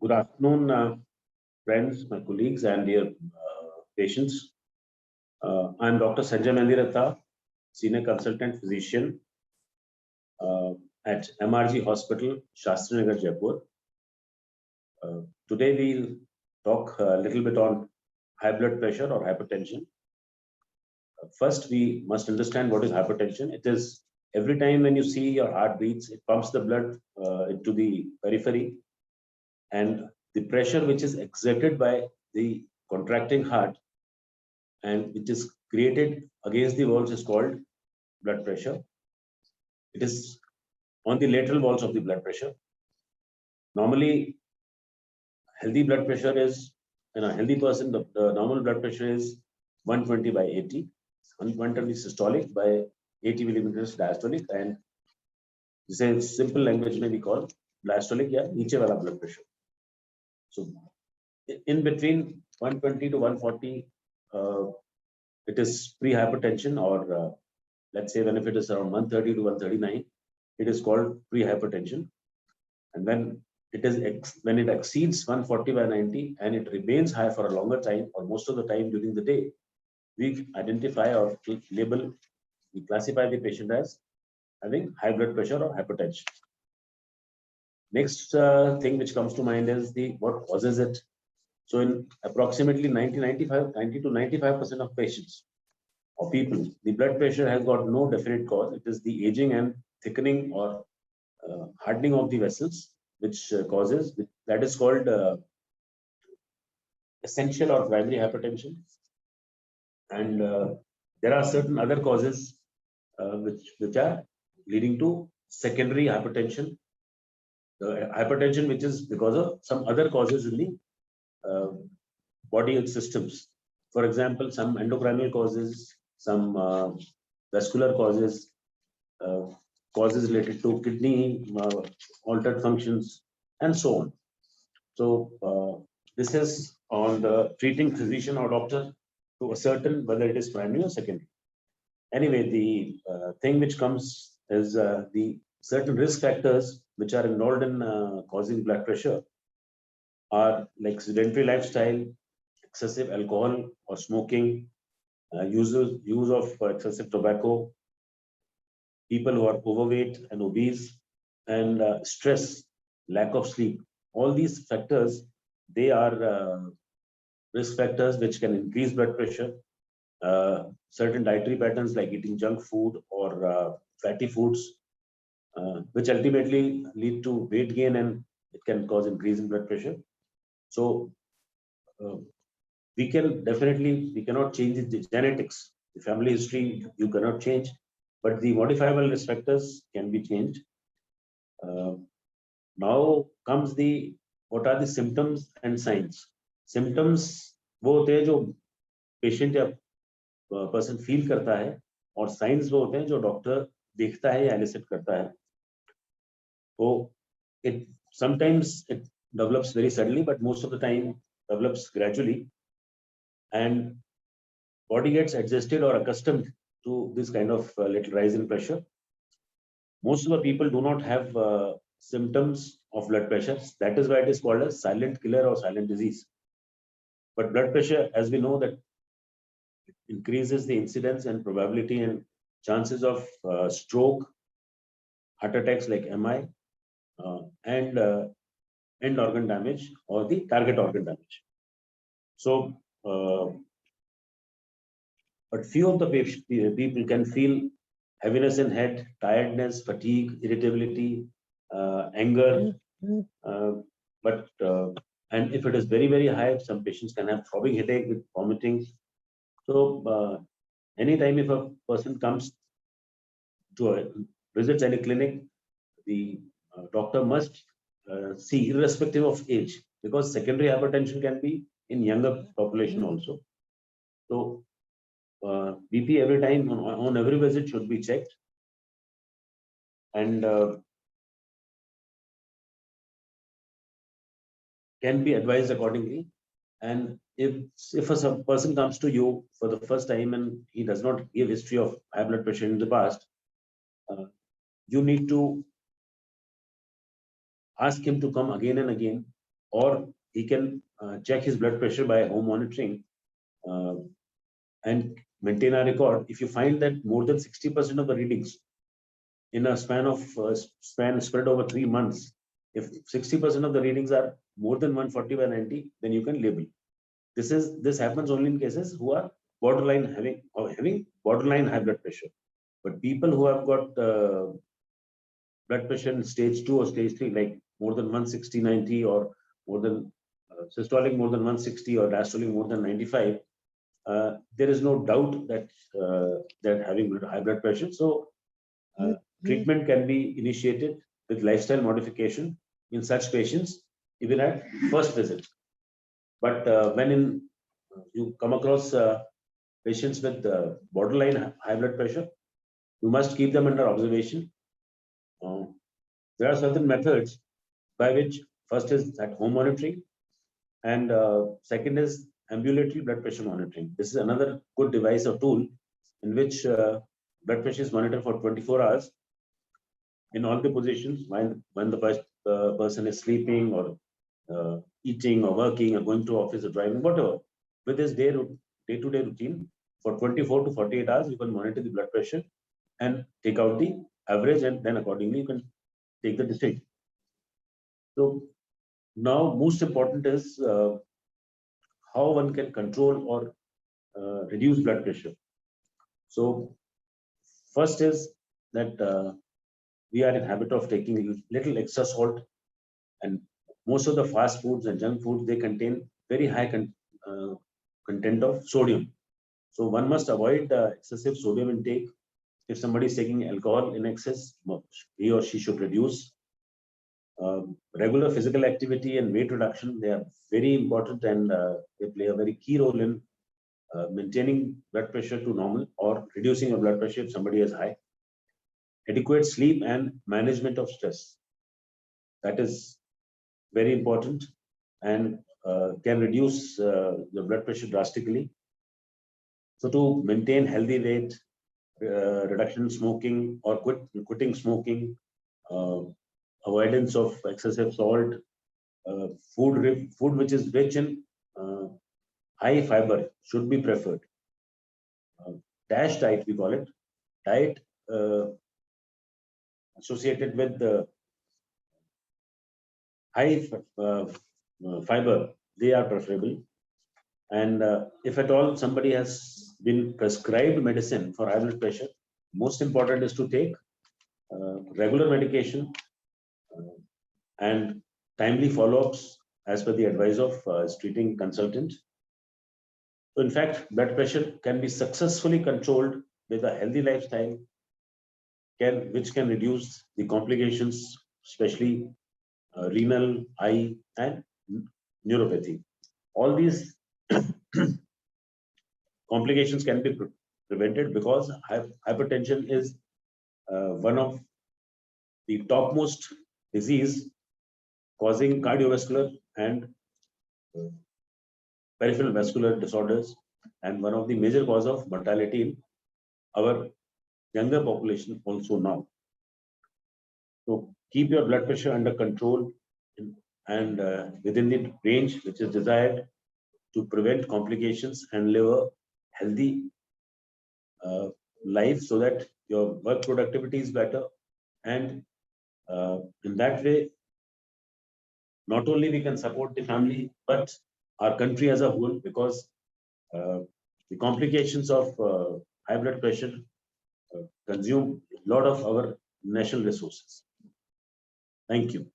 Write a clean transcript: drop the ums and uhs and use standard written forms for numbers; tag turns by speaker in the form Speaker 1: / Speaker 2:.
Speaker 1: Good afternoon, friends, my colleagues, and dear patients. I'm Dr. Sanjay Mandiratta, Senior Consultant Physician at MRG Hospital, Shastri Nagar, Jaipur. Today we'll talk a little bit on high blood pressure or hypertension. First, we must understand what is hypertension. It is every time when you see your heart beats, it pumps the blood into the periphery, and the pressure which is exerted by the contracting heart and which is created against the walls is called blood pressure. It is on the lateral walls of the blood pressure. Normally, healthy blood pressure is, in a healthy person, the normal blood pressure is 120 by 80. 120 systolic by 80 millimeters diastolic, and this is simple language may be called diastolic, yeah, niche wala blood pressure. So in between 120 to 140, it is pre-hypertension, or let's say when if it is around 130 to 139, it is called pre-hypertension. And when it exceeds 140 by 90 and it remains high for a longer time or most of the time during the day, we identify or label, we classify the patient as having high blood pressure or hypertension. Next thing which comes to mind is what causes it. So in approximately 90 to 95% of patients or people, the blood pressure has got no definite cause. It is the aging and thickening or hardening of the vessels which causes, that is called essential or primary hypertension. And there are certain other causes which are leading to secondary hypertension. The hypertension which is because of some other causes in the body systems. For example, some endocrinal causes, some vascular causes, causes related to kidney altered functions, and so on. So this is on the treating physician or doctor to ascertain whether it is primary or secondary. Anyway, the thing which comes is the certain risk factors which are involved in causing blood pressure are like sedentary lifestyle, excessive alcohol or smoking, use of excessive tobacco, people who are overweight and obese, and stress, lack of sleep. All these factors, they are risk factors which can increase blood pressure. Certain dietary patterns like eating junk food or fatty foods, which ultimately lead to weight gain, and it can cause increase in blood pressure. So we cannot change the genetics, the family history you cannot change, but the modifiable risk factors can be changed. Now comes what are the symptoms and signs. Symptoms वो होते हैं जो patient या person feel करता है, और science वो होते हैं जो डॉक्टर देखता है या एलिसिट करता है. So sometimes it develops very suddenly, but most of the time develops gradually, and body gets adjusted or accustomed to this kind of little rise in pressure. Most of the people do not have symptoms of blood pressure. That is why it is called a silent killer or silent disease. But blood pressure, as we know, that it increases the incidence and probability and chances of stroke, heart attacks like MI, and end organ damage or the target organ damage. So, but few of the people can feel heaviness in head, tiredness, fatigue, irritability, anger. And if it is very, very high, some patients can have throbbing headache with vomiting. So anytime if a person comes to visits any clinic, the doctor must see irrespective of age, because secondary hypertension can be in younger population also. So BP every time on every visit should be checked, and can be advised accordingly. And if a person comes to you for the first time and he does not give history of high blood pressure in the past, you need to ask him to come again and again or he can check his blood pressure by home monitoring and maintain a record. If you find that more than 60% of the readings in a span spread over 3 months, if 60% of the readings are more than 140/90, then you can label. This happens only in cases who are borderline having borderline high blood pressure. But people who have got blood pressure in stage 2 or stage 3, like more than 160/90, or more than systolic more than 160 or diastolic more than 95, there is no doubt that they're having high blood pressure. So treatment can be initiated with lifestyle modification in such patients even at first visit. But when you come across patients with borderline high blood pressure, you must keep them under observation. There are certain methods by which first is at home monitoring, and second is ambulatory blood pressure monitoring. This is another good device or tool in which blood pressure is monitored for 24 hours in all the positions, when the person is sleeping or eating or working or going to office or driving, whatever. With his day-to-day routine, for 24 to 48 hours, you can monitor the blood pressure and take out the average, and then accordingly you can take the decision. So now most important is how one can control or reduce blood pressure. So first is that we are in habit of taking little extra salt, and most of the fast foods and junk foods, they contain very high content of sodium. So one must avoid excessive sodium intake. If somebody is taking alcohol in excess, he or she should reduce. Regular physical activity and weight reduction, they are very important, and they play a very key role in maintaining blood pressure to normal or reducing your blood pressure if somebody is high. Adequate sleep and management of stress, that is very important, and can reduce the blood pressure drastically. So to maintain healthy weight, reduction in smoking or quitting smoking, avoidance of excessive salt, food which is rich in high fiber should be preferred. DASH diet, we call it, diet associated with the high fiber, they are preferable. And if at all somebody has been prescribed medicine for high blood pressure, most important is to take regular medication and timely follow-ups as per the advice of his treating consultant. So in fact, blood pressure can be successfully controlled with a healthy lifestyle, which can reduce the complications, especially renal, eye, and neuropathy. All these complications can be prevented because hypertension is one of the topmost disease causing cardiovascular and peripheral vascular disorders, and one of the major cause of mortality in our younger population also now. So keep your blood pressure under control and within the range which is desired to prevent complications and live a healthy life, so that your work productivity is better, and in that way not only we can support the family but our country as a whole, because the complications of high blood pressure consume a lot of our national resources. Thank you.